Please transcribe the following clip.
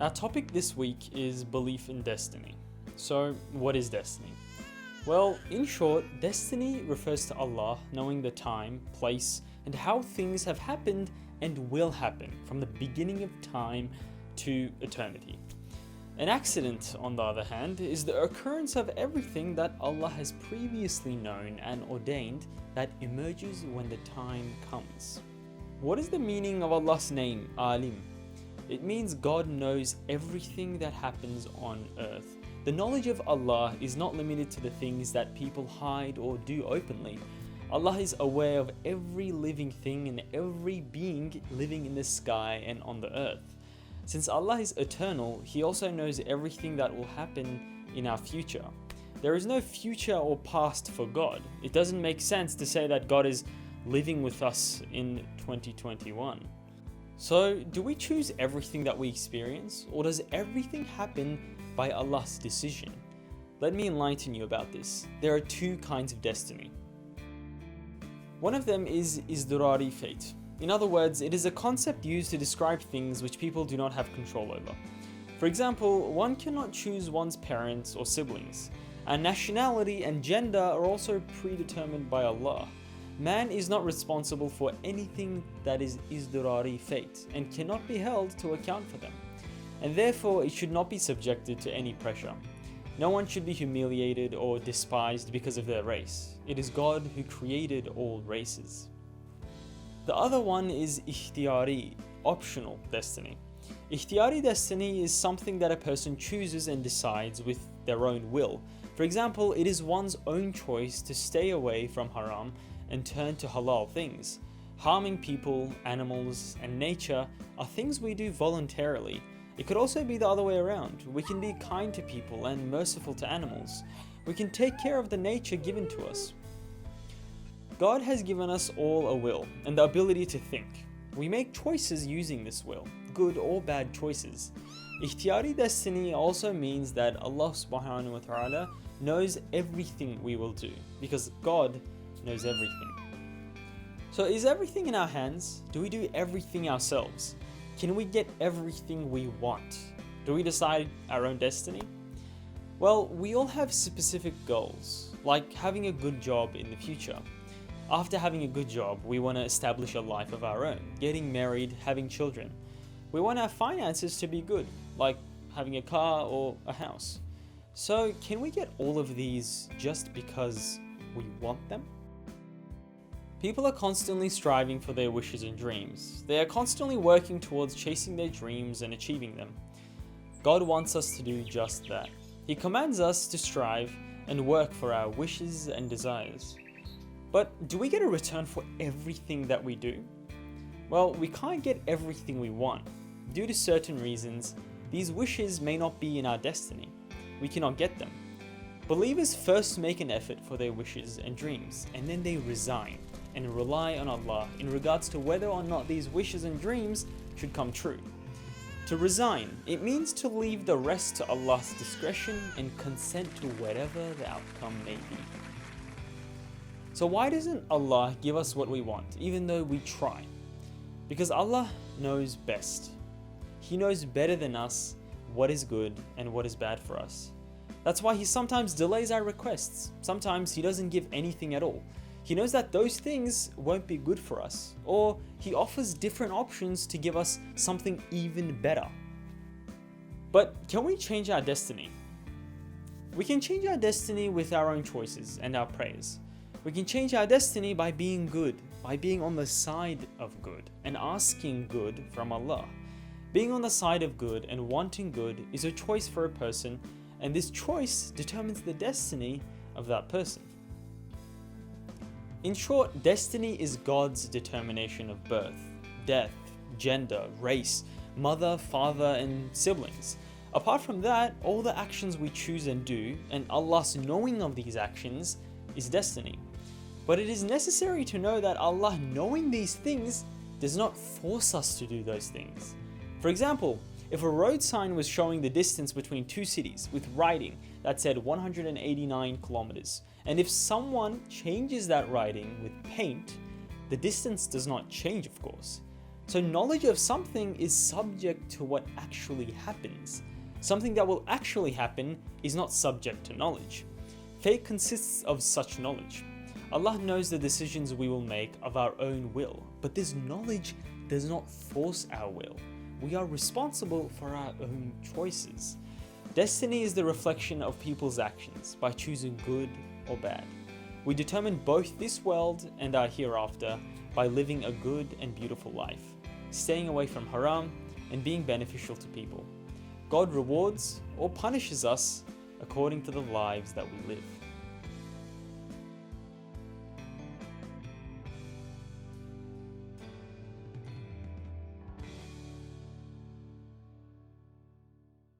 Our topic this week is belief in destiny. So, what is destiny? Well, in short, destiny refers to Allah knowing the time, place, and how things have happened and will happen from the beginning of time to eternity. An accident, on the other hand, is the occurrence of everything that Allah has previously known and ordained that emerges when the time comes. What is the meaning of Allah's name, Alim? It means God knows everything that happens on earth. The knowledge of Allah is not limited to the things that people hide or do openly. Allah is aware of every living thing and every being living in the sky and on the earth. Since Allah is eternal, He also knows everything that will happen in our future. There is no future or past for God. It doesn't make sense to say that God is living with us in 2021. So, do we choose everything that we experience, or does everything happen by Allah's decision? Let me enlighten you about this. There are two kinds of destiny. One of them is izdirari fate. In other words, it is a concept used to describe things which people do not have control over. For example, one cannot choose one's parents or siblings, and nationality and gender are also predetermined by Allah. Man is not responsible for anything that is izdirari fate and cannot be held to account for them, and therefore it should not be subjected to any pressure. No one should be humiliated or despised because of their race. It is God who created all races. The other one is ikhtiyari, optional destiny. Ikhtiyari destiny is something that a person chooses and decides with their own will. For example, it is one's own choice to stay away from haram and turn to halal things. Harming people, animals, and nature are things we do voluntarily. It could also be the other way around. We can be kind to people and merciful to animals. We can take care of the nature given to us. God has given us all a will and the ability to think. We make choices using this will, good or bad choices. Ikhtiyari destiny also means that Allah subhanahu wa ta'ala knows everything we will do, because God knows everything. So is everything in our hands? Do we do everything ourselves? Can we get everything we want? Do we decide our own destiny? Well, we all have specific goals, like having a good job in the future. After having a good job, we want to establish a life of our own, getting married, having children. We want our finances to be good, like having a car or a house. So can we get all of these just because we want them? People are constantly striving for their wishes and dreams. They are constantly working towards chasing their dreams and achieving them. God wants us to do just that. He commands us to strive and work for our wishes and desires. But do we get a return for everything that we do? Well, we can't get everything we want. Due to certain reasons, these wishes may not be in our destiny. We cannot get them. Believers first make an effort for their wishes and dreams, and then they resign and rely on Allah in regards to whether or not these wishes and dreams should come true. To resign, it means to leave the rest to Allah's discretion and consent to whatever the outcome may be. So why doesn't Allah give us what we want, even though we try? Because Allah knows best. He knows better than us what is good and what is bad for us. That's why He sometimes delays our requests. Sometimes He doesn't give anything at all. He knows that those things won't be good for us, or He offers different options to give us something even better. But can we change our destiny? We can change our destiny with our own choices and our prayers. We can change our destiny by being good, by being on the side of good and asking good from Allah. Being on the side of good and wanting good is a choice for a person, and this choice determines the destiny of that person. In short, destiny is God's determination of birth, death, gender, race, mother, father, and siblings. Apart from that, all the actions we choose and do, and Allah's knowing of these actions, is destiny. But it is necessary to know that Allah knowing these things does not force us to do those things. For example, if a road sign was showing the distance between two cities with writing that said 189 kilometers, and if someone changes that writing with paint, the distance does not change, of course. So knowledge of something is subject to what actually happens. Something that will actually happen is not subject to knowledge. Fate consists of such knowledge. Allah knows the decisions we will make of our own will, but this knowledge does not force our will. We are responsible for our own choices. Destiny is the reflection of people's actions by choosing good or bad. We determine both this world and our hereafter by living a good and beautiful life, staying away from haram, and being beneficial to people. God rewards or punishes us according to the lives that we live.